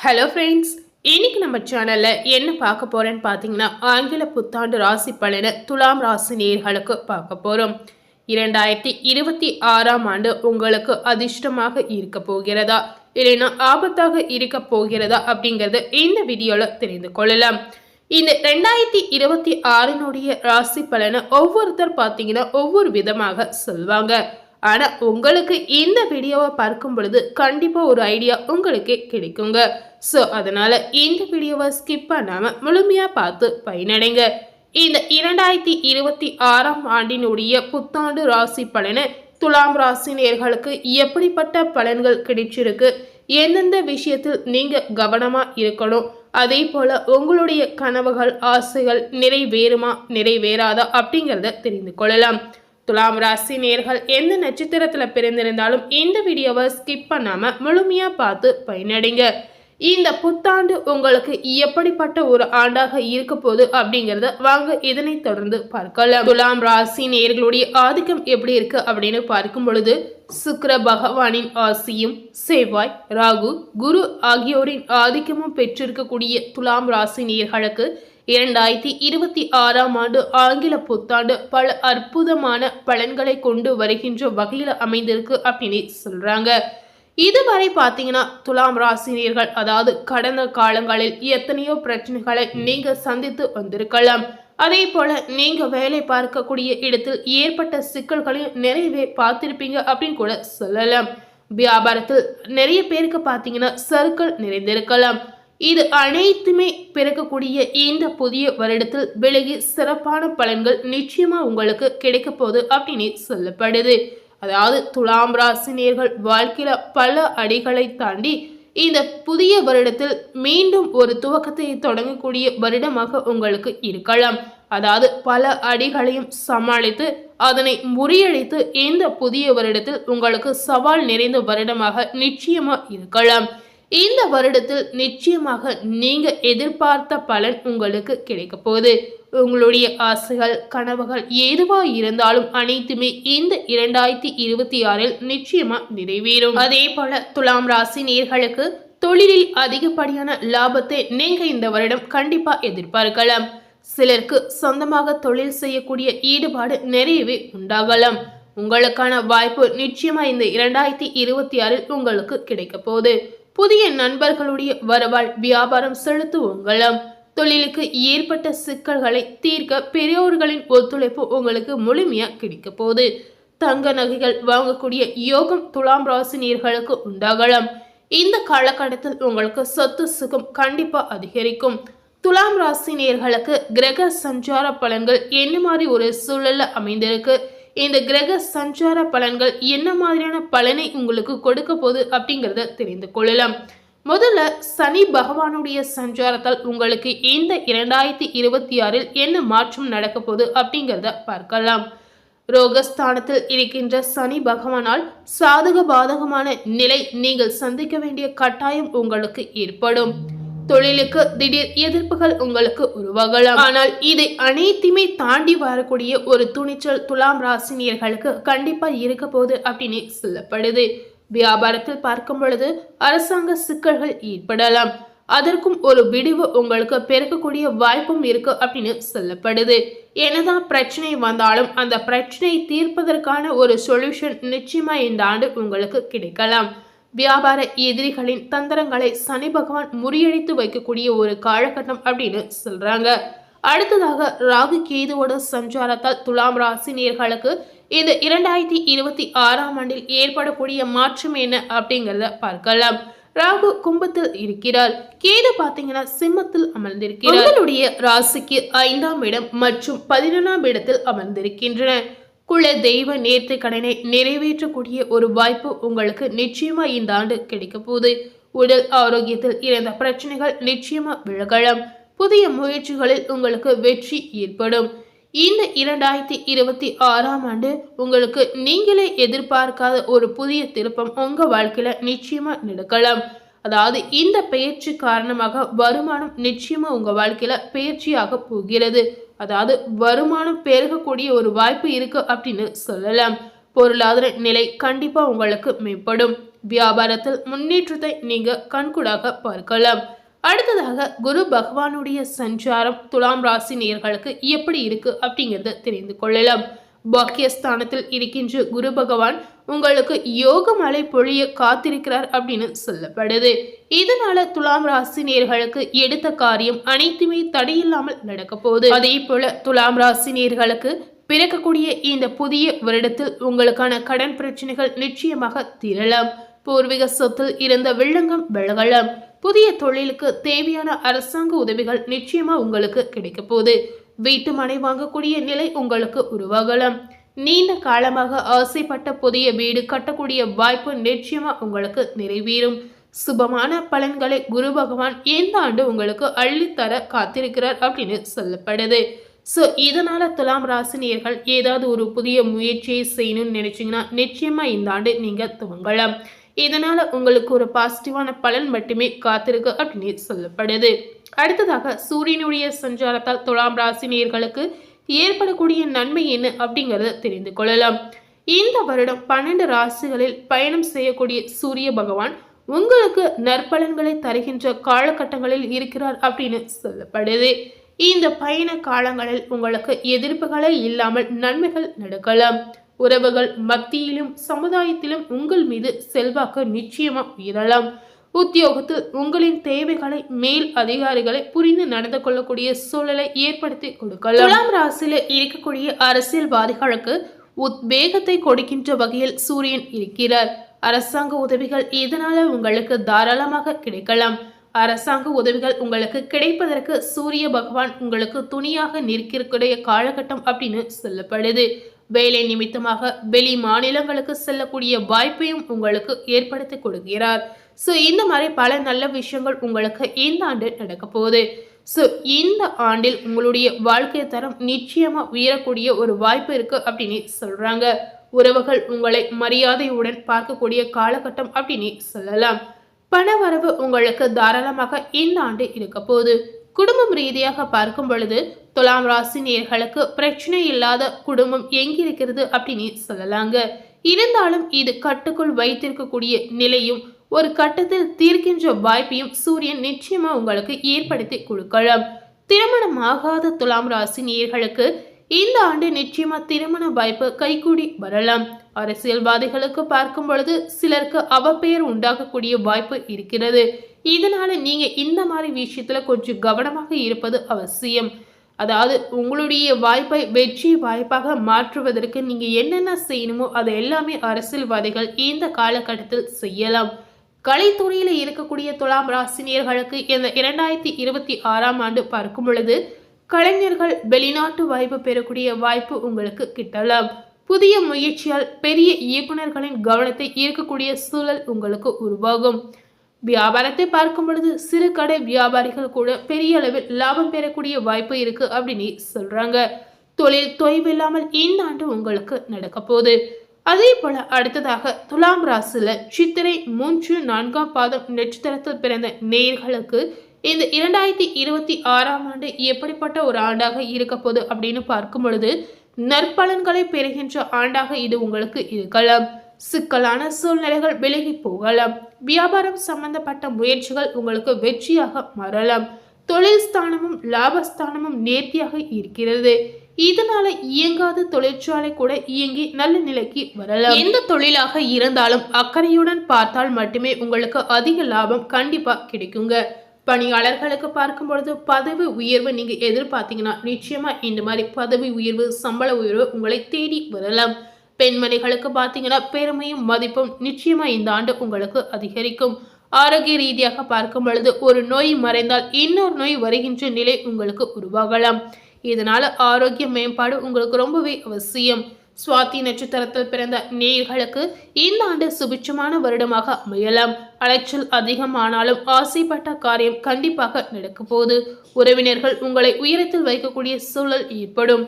Hello friends, இன்னைக்கு நம்ம சேனலில் என்ன பார்க்க போகிறேன்னு பார்த்தீங்கன்னா, ஆங்கில புத்தாண்டு ராசி பலனை துலாம் ராசி நேயர்களுக்கு பார்க்க போகிறோம். 2026ஆம் ஆண்டு உங்களுக்கு அதிர்ஷ்டமாக இருக்க போகிறதா இல்லைன்னா ஆபத்தாக இருக்க போகிறதா அப்படிங்கிறது இந்த வீடியோவில் தெரிந்து கொள்ளலாம். இந்த 2026னுடைய ராசி பலனை ஒவ்வொருத்தர் பார்த்தீங்கன்னா ஒவ்வொரு விதமாக சொல்வாங்க. ஆனால் உங்களுக்கு இந்த வீடியோவை பார்க்கும் பொழுது கண்டிப்பாக ஒரு ஐடியா உங்களுக்கே கிடைக்குங்க. ஸோ அதனால் இந்த வீடியோவை ஸ்கிப் பண்ணாமல் முழுமையாக பார்த்து பயனடைங்க. இந்த 2026ஆம் ஆண்டினுடைய புத்தாண்டு ராசி பலனை துலாம் ராசி நேயர்களுக்கு எப்படிப்பட்ட பலன்கள் கிடைச்சிருக்கு, எந்தெந்த விஷயத்தில் நீங்கள் கவனமாக இருக்கணும், அதே போல் உங்களுடைய கனவுகள் ஆசைகள் நிறைவேறுமா நிறைவேறாதா அப்படிங்கிறத தெரிந்து கொள்ளலாம். துலாம் ராசி நேயர்கள் எந்த நட்சத்திரத்தில் பிறந்திருந்தாலும் இந்த வீடியோவை ஸ்கிப் பண்ணாமல் முழுமையாக பார்த்து பயனடைங்க. இந்த புத்தாண்டு உங்களுக்கு எப்படிப்பட்ட ஒரு ஆண்டாக இருக்க போகுது அப்படிங்கிறத வாங்க இதனை தொடர்ந்து பார்க்கலாம். துலாம் ராசி நேயர்களுடைய ஆதிக்கம் எப்படி இருக்கு அப்படின்னு பார்க்கும் பொழுது, சுக்கிர பகவானின் ஆசியும் செவ்வாய் ராகு குரு ஆகியோரின் ஆதிக்கமும் பெற்றிருக்கக்கூடிய துலாம் ராசி நேயர்களுக்கு 2026ஆம் ஆண்டு ஆங்கில புத்தாண்டு பல அற்புதமான பலன்களை கொண்டு வருகின்ற வகையில் அமைந்திருக்கு அப்படின்னு சொல்றாங்க. இதுவரை பார்த்தீங்கன்னா துலாம் ராசினியர்கள் அதாவது கடந்த காலங்களில் எத்தனையோ பிரச்சனைகளை நீங்க சந்தித்து வந்திருக்கலாம். அதே போல நீங்க வேலை பார்க்கக்கூடிய இடத்தில் ஏற்பட்ட சிக்கல்களையும் நிறையவே பார்த்திருப்பீங்க அப்படின்னு கூட சொல்லலாம். வியாபாரத்தில் நிறைய பேருக்கு பார்த்தீங்கன்னா சறுக்கல் நிறைந்திருக்கலாம். இது அனைத்துமே பிறக்கக்கூடிய இந்த புதிய வருடத்தில் விலகி சிறப்பான பலன்கள் நிச்சயமா உங்களுக்கு கிடைக்க போகுது அப்படின்னு சொல்லப்படுது. அதாவது துலாம் ராசி நேயர்கள் வாழ்க்கையில பல அடிகளை தாண்டி இந்த புதிய வருடத்தில் மீண்டும் ஒரு துவக்கத்தை தொடங்கக்கூடிய வருடமாக உங்களுக்கு இருக்கலாம். அதாவது பல அடிகளையும் சமாளித்து அதனை முறியடித்து இந்த புதிய வருடத்தில் உங்களுக்கு சவால் நிறைந்த வருடமாக நிச்சயமா இருக்கலாம். இந்த வருடத்தில் நிச்சயமாக நீங்க எதிர்பார்த்த பலன் உங்களுக்கு கிடைக்க போகுது. உங்களுடைய ஆசைகள் கனவுகள் எதுவா இருந்தாலும் அனைத்துமே இந்த 2026இல் நிச்சயமா நிறைவேறும். அதே போல துலாம் ராசி நேயர்களுக்கு தொழிலில் அதிகப்படியான லாபத்தை நீங்க இந்த வருடம் கண்டிப்பா எதிர்பார்க்கலாம். சிலருக்கு சொந்தமாக தொழில் செய்யக்கூடிய ஈடுபாடு நிறையவே உண்டாகலாம். உங்களுக்கான வாய்ப்பு நிச்சயமா இந்த 2026இல் உங்களுக்கு கிடைக்க போகுது. புதிய நண்பர்களுடைய வரவால் வியாபாரம் செலுத்துவங்களாம். தொழிலுக்கு ஏற்பட்ட சிக்கல்களை தீர்க்க பெரியோர்களின் ஒத்துழைப்பு உங்களுக்கு முழுமையா கிடைக்க போகுது. தங்க நகைகள் வாங்கக்கூடிய யோகம் துலாம் ராசி நேயர்களுக்கு உண்டாகலாம். இந்த காலகட்டத்தில் உங்களுக்கு சொத்து சுகம் கண்டிப்பா அதிகரிக்கும். துலாம் ராசி நேயர்களுக்கு கிரக சஞ்சார பலன்கள் என்ன மாதிரி ஒரு சூழல்ல அமைந்திருக்கு, இந்த கிரக சஞ்சார பலன்கள் என்ன மாதிரியான பலனை உங்களுக்கு கொடுக்க போகுது அப்படிங்கிறத தெரிந்து கொள்ளலாம். முதல்ல சனி பகவானுடைய சஞ்சாரத்தால் உங்களுக்கு இந்த 2026இல் என்ன மாற்றம் நடக்க போகுது அப்படிங்கிறத பார்க்கலாம். ரோகஸ்தானத்தில் இருக்கின்ற சனி பகவானால் சாதக பாதகமான நிலை நீங்கள் சந்திக்க வேண்டிய கட்டாயம் உங்களுக்கு ஏற்படும். தொழிலுக்கு திடீர் எதிர்ப்புகள் உங்களுக்கு உருவாகலாம். ஆனால் இதை அனைத்துமே தாண்டி வரக்கூடிய ஒரு துணிச்சல் துலாம் ராசினியர்களுக்கு கண்டிப்பா இருக்க போகுது அப்படின்னு சொல்லப்படுது. வியாபாரத்தில் பார்க்கும் பொழுது அரசாங்க சிக்கல்கள் ஏற்படலாம். அதற்கும் ஒரு விடிவு உங்களுக்கு பிறக்கக்கூடிய வாய்ப்பும் இருக்கு அப்படின்னு சொல்லப்படுது. என்னதான் பிரச்சனை வந்தாலும் அந்த பிரச்சனையை தீர்ப்பதற்கான ஒரு சொல்யூஷன் நிச்சயமா இந்த ஆண்டு உங்களுக்கு கிடைக்கலாம். வியாபார எதிரிகளின் தந்திரங்களை சனி பகவான் முறியடித்து வைக்கக்கூடிய ஒரு காலகட்டம் அப்படின்னு சொல்றாங்க. அடுத்ததாக ராகு கேதுவோட சஞ்சாரத்தால் துலாம் ராசி நேயர்களுக்கு இந்த 2026ஆம் ஆண்டில் ஏற்படக்கூடிய மாற்றம் என்ன அப்படிங்கிறத பார்க்கலாம். ராகு கும்பத்தில் இருக்கிறார், கேது பாத்தீங்கன்னா சிம்மத்தில் அமர்ந்திருக்கிறார். உங்களுடைய ராசிக்கு 5ஆம் இடம் மற்றும் 11ஆம் இடத்தில் அமர்ந்திருக்கின்றன. குல தெய்வ நேர்த்தி கடனை நிறைவேற்றக்கூடிய ஒரு வாய்ப்பு உங்களுக்கு நிச்சயமா இந்த ஆண்டு கிடைக்க போகுது. உடல் ஆரோக்கியத்தில் இருந்த பிரச்சனைகள் நிச்சயமா விலகலாம். புதிய முயற்சிகளில் உங்களுக்கு வெற்றி ஏற்படும். இந்த 2026ஆம் ஆண்டு உங்களுக்கு நீங்களே எதிர்பார்க்காத ஒரு புதிய திருப்பம் உங்க வாழ்க்கையில நிச்சயமா நடக்கலாம். அதாவது இந்த பெயர்ச்சி காரணமாக வருமானம் நிச்சயமா உங்க வாழ்க்கையில பெயர்ச்சியாக போகிறது. அதாவது வருமானம் பெருகக்கூடிய ஒரு வாய்ப்பு இருக்கு அப்படின்னு சொல்லலாம். பொருளாதார நிலை கண்டிப்பா உங்களுக்கு மேம்படும். வியாபாரத்தில் முன்னேற்றத்தை நீங்க கண்கூடாக பார்க்கலாம். அடுத்ததாக குரு பகவானுடைய சஞ்சாரம் துலாம் ராசி நேயர்களுக்கு எப்படி இருக்கு அப்படிங்கறத தெரிந்து கொள்ளலாம். பாக்கியஸ்தானத்தில் இருக்கின்ற குரு பகவான் உங்களுக்கு யோக மழை பொழிய காத்திருக்கிறார் அப்படின்னு சொல்லப்படுது. இதனால துலாம் ராசி நேயர்களுக்கு எடுத்த காரியம் அனைத்துமே தடையில்லாமல் நடக்க போகுது. அதே போல துலாம் ராசி நேயர்களுக்கு பிறக்கக்கூடிய இந்த புதிய வருடத்தில் உங்களுக்கான கடன் பிரச்சனைகள் நிச்சயமாக தீரலாம். பூர்வீக சொத்தில் இருந்த வில்லங்கம் விலகலாம். புதிய தொழிலுக்கு தேவையான அரசாங்க உதவிகள் நிச்சயமா உங்களுக்கு கிடைக்க போகுது. வீட்டு மனை வாங்கக்கூடிய நிலை உங்களுக்கு உருவாகலாம். நீண்ட காலமாக ஆசைப்பட்ட புதிய வீடு கட்டக்கூடிய வாய்ப்பு நிச்சயமா உங்களுக்கு நிறைவேறும். சுபமான பலன்களை குரு பகவான் இந்த ஆண்டு உங்களுக்கு அள்ளித்தர காத்திருக்கிறார் அப்படின்னு சொல்லப்படுது. ஸோ இதனால துலாம் ராசி நேயர்கள் ஏதாவது ஒரு புதிய முயற்சியை செய்யணும்னு நினைச்சீங்கன்னா நிச்சயமா இந்த ஆண்டு நீங்க துவங்கலாம். இதனால உங்களுக்கு ஒரு பாசிட்டிவான பலன் மட்டுமே காத்திருக்கு அப்படின்னு சொல்லப்படுது. அடுத்ததாக சூரியனுடைய சஞ்சாரத்தால் துலாம் ராசி நேயர்களுக்கு ஏற்படக்கூடிய நன்மை என்ன அப்படிங்கறத தெரிந்து கொள்ளலாம். இந்த வருடம் 12 ராசிகளில் பயணம் செய்யக்கூடிய சூரிய பகவான் உங்களுக்கு நற்பலன்களை தருகின்ற காலகட்டங்களில் இருக்கிறார் அப்படின்னு சொல்லப்படுது. இந்த பயண காலங்களில் உங்களுக்கு எதிர்ப்புகளே இல்லாமல் நன்மைகள் நடக்கலாம். உறவுகள் மத்தியிலும் சமுதாயத்திலும் உங்கள் மீது செல்வாக்கு நிச்சயமா உயரலாம். உத்தியோகத்தில் உங்களின் தேவைகளை மேல் அதிகாரிகளை புரிந்து நடந்து கொள்ளக்கூடிய சூழலை ஏற்படுத்தி கொடுக்கலாம். துலாம் ராசியில இருக்கக்கூடிய அரசியல்வாதிகளுக்கு உத்வேகத்தை கொடுக்கின்ற வகையில் சூரியன் இருக்கிறார். அரசாங்க உதவிகள் இதனால உங்களுக்கு தாராளமாக கிடைக்கலாம். அரசாங்க உதவிகள் உங்களுக்கு கிடைப்பதற்கு சூரிய பகவான் உங்களுக்கு துணியாக நிற்கக்கூடிய காலகட்டம் அப்படின்னு சொல்லப்படுது. வேலை நிமித்தமாக வெளி மாநிலங்களுக்கு செல்லக்கூடிய வாய்ப்பையும் உங்களுக்கு ஏற்படுத்தி கொடுக்கிறார். ஸோ இந்த மாதிரி பல நல்ல விஷயங்கள் உங்களுக்கு இந்த ஆண்டு நடக்க போகுது. ஸோ இந்த ஆண்டில் உங்களுடைய வாழ்க்கை தரம் நிச்சயமா உயரக்கூடிய ஒரு வாய்ப்பு இருக்கு அப்படின்னு சொல்றாங்க. உறவுகள் உங்களை மரியாதையுடன் பார்க்கக்கூடிய காலகட்டம் அப்படின்னு சொல்லலாம். பண வரவு உங்களுக்கு தாராளமாக இந்த ஆண்டு இருக்க போகுது. குடும்பம் ரீதியாக பார்க்கும் பொழுது துலாம் ராசி நேயர்களுக்கு பிரச்சனை இல்லாத குடும்பம் எங்கிருக்கிறது அப்படின்னு சொல்லலாங்க. இருந்தாலும் இது கட்டுக்குள் வைத்திருக்கக்கூடிய நிலையும் ஒரு கட்டத்தில் தீர்க்கின்ற வாய்ப்பையும் சூரியன் நிச்சயமா உங்களுக்கு ஏற்படுத்தி கொடுக்கலாம். திருமணம் ஆகாத துலாம் ராசி நேயர்களுக்கு இந்த ஆண்டு நிச்சயமா திருமண வாய்ப்பு கைகூடி வரலாம். அரசியல்வாதிகளுக்கு பார்க்கும் பொழுது சிலருக்கு அவப்பெயர் உண்டாகக்கூடிய வாய்ப்பு இருக்கிறது. இதனால நீங்க இந்த மாதிரி விஷயத்துல கொஞ்சம் கவனமாக இருப்பது அவசியம். அதாவது உங்களுடைய வாய்ப்பை வெற்றி வாய்ப்பாக மாற்றுவதற்கு நீங்க என்னென்ன செய்யணுமோ அது எல்லாமே அரசியல்வாதிகள் இந்த காலகட்டத்தில் செய்யலாம். கலைத்துறையில இருக்கக்கூடிய துலாம் ராசினியர்களுக்கு இந்த 2026ஆம் ஆண்டு பார்க்கும் பொழுது கலைஞர்கள் வெளிநாட்டு வாய்ப்பு பெறக்கூடிய வாய்ப்பு உங்களுக்கு கிட்டலாம். புதிய முயற்சியால் பெரிய இயக்குநர்களின் கவனத்தை ஈர்க்கக்கூடிய சூழல் உங்களுக்கு உருவாகும். வியாபாரத்தை பார்க்கும் பொழுது சிறு கடை வியாபாரிகள் கூட பெரிய அளவில் லாபம் பெறக்கூடிய வாய்ப்பு இருக்கு அப்படின்னு சொல்றாங்க. தொழில் தொய்வில்லாமல் இந்த ஆண்டு உங்களுக்கு நடக்க போகுது. அதே போல அடுத்ததாக துலாம் ராசில சித்திரை 3, 4ஆம் பாதம் நட்சத்திரத்தில் பிறந்த நேயர்களுக்கு இந்த 2026ஆம் ஆண்டு எப்படிப்பட்ட ஒரு ஆண்டாக இருக்க போகுது அப்படின்னு பார்க்கும் பொழுது நற்பலன்களை பெறுகின்ற ஆண்டாக இது உங்களுக்கு இருக்கலாம். சிக்கலான சூழ்நிலைகள் விலகி போகலாம். வியாபாரம் சம்பந்தப்பட்ட முயற்சிகள் உங்களுக்கு வெற்றியாக மாறலாம். தொழில் ஸ்தானமும் லாபஸ்தானமும் நேர்த்தியாக இருக்கிறது. இதனால இயங்காத தொழிற்சாலை கூட இயங்கி நல்ல நிலைக்கு வரலாம். எந்த தொழிலாக இருந்தாலும் அக்கறையுடன் பார்த்தால் மட்டுமே உங்களுக்கு அதிக லாபம் கண்டிப்பா கிடைக்குங்க. பணியாளர்களுக்கு பார்க்கும் பொழுது பதவி உயர்வு நீங்க எதிர்பார்த்தீங்கன்னா நிச்சயமா இந்த மாதிரி பதவி உயர்வு சம்பள உயர்வு உங்களை தேடி வரலாம். பெண்மணிகளுக்கு பார்த்தீங்கன்னா பெருமையும் மதிப்பும் நிச்சயமா இந்த ஆண்டு உங்களுக்கு அதிகரிக்கும். ஆரோக்கிய ரீதியாக பார்க்கும் பொழுது ஒரு நோய் மறைந்தால் இன்னொரு நோய் வருகின்ற நிலை உங்களுக்கு உருவாகலாம். இதனால ஆரோக்கிய மேம்பாடு உங்களுக்கு ரொம்பவே அவசியம். சுவாதி நட்சத்திரத்தில் பிறந்த நேயர்களுக்கு இந்த ஆண்டு சுபிட்சமான வருடமாக அமையலாம். அலைச்சல் அதிகமானாலும் ஆசைப்பட்ட காரியம் கண்டிப்பாக நடக்க போகுது. உறவினர்கள் உங்களை உயரத்தில் வைக்கக்கூடிய சூழல் ஏற்படும்.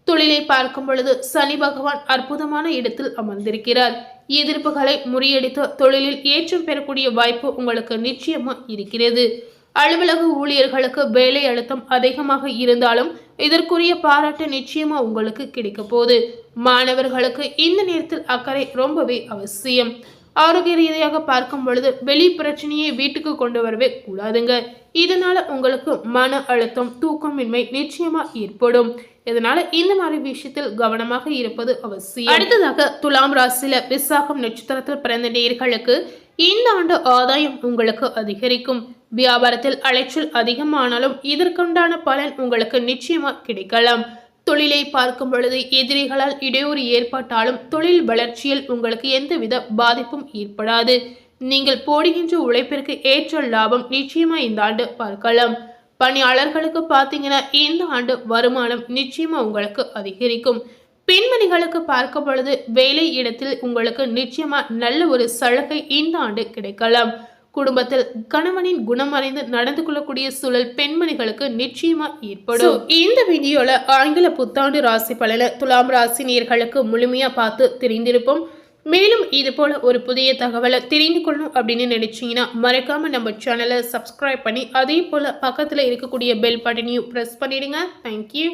தொழிலை பார்க்கும் பொழுது சனி பகவான் அற்புதமான இடத்தில் அமர்ந்திருக்கிறார். எதிர்ப்புகளை முறியடித்து தொழிலில் ஏற்றம் பெறக்கூடிய வாய்ப்பு உங்களுக்கு நிச்சயமா இருக்கிறது. அலுவலக ஊழியர்களுக்கு வேலை அழுத்தம் அதிகமாக இருந்தாலும் இதற்குரிய பாராட்டு நிச்சயமா உங்களுக்கு கிடைக்க போகுது. மாணவர்களுக்கு இந்த நேரத்தில் அக்கறை ரொம்பவே அவசியம். ஆரோக்கிய ரீதியாக பார்க்கும் பொழுது வெளி பிரச்சனையை வீட்டுக்கு கொண்டு வரவே கூடாதுங்க. இதனால உங்களுக்கு மன அழுத்தம், தூக்கமின்மை நிச்சயமா ஏற்படும். இதனால இந்த மாதிரி விஷயத்தில் கவனமாக இருப்பது அவசியம். அடுத்ததாக துலாம் ராசியில விசாகம் நட்சத்திரத்தில் பிறந்த நேயர்களுக்கு இந்த ஆண்டு ஆதாயம் உங்களுக்கு அதிகரிக்கும். வியாபாரத்தில் அலைச்சல் அதிகமானாலும் இதற்குண்டான பலன் உங்களுக்கு நிச்சயமா கிடைக்கலாம். தொழிலை பார்க்கும் பொழுது எதிரிகளால் இடையூறு ஏற்பட்டாலும் தொழில் வளர்ச்சியில் உங்களுக்கு எந்தவித பாதிப்பும் ஏற்படாது. நீங்கள் போடுகின்ற உழைப்பிற்கு ஏற்ற லாபம் நிச்சயமா இந்த ஆண்டு பார்க்கலாம். பணியாளர்களுக்கு பார்த்தீங்கன்னா இந்த ஆண்டு வருமானம் நிச்சயமா உங்களுக்கு அதிகரிக்கும். பெண்மணிகளுக்கு பார்க்கும் பொழுது வேலை இடத்தில் உங்களுக்கு நிச்சயமா நல்ல ஒரு சலுகை இந்த ஆண்டு கிடைக்கலாம். குடும்பத்தில் கணவனின் குணம் அறிந்து நடந்து கொள்ளக்கூடிய சூழல் பெண்மணிகளுக்கு நிச்சயமா ஏற்படும். இந்த வீடியோல ஆங்கில புத்தாண்டு ராசி பலனை துலாம் ராசி நேயர்களுக்கு முழுமையா பார்த்து தெரிந்திருப்போம். மேலும் இது போல ஒரு புதிய தகவலை தெரிந்து கொள்ளணும் அப்படின்னு நினைச்சீங்கன்னா மறக்காம நம்ம சேனலை சப்ஸ்கிரைப் பண்ணி அதே போல பக்கத்துல இருக்கக்கூடிய பெல் பட்டனையும் பிரஸ் பண்ணிடுங்க. தேங்க்யூ.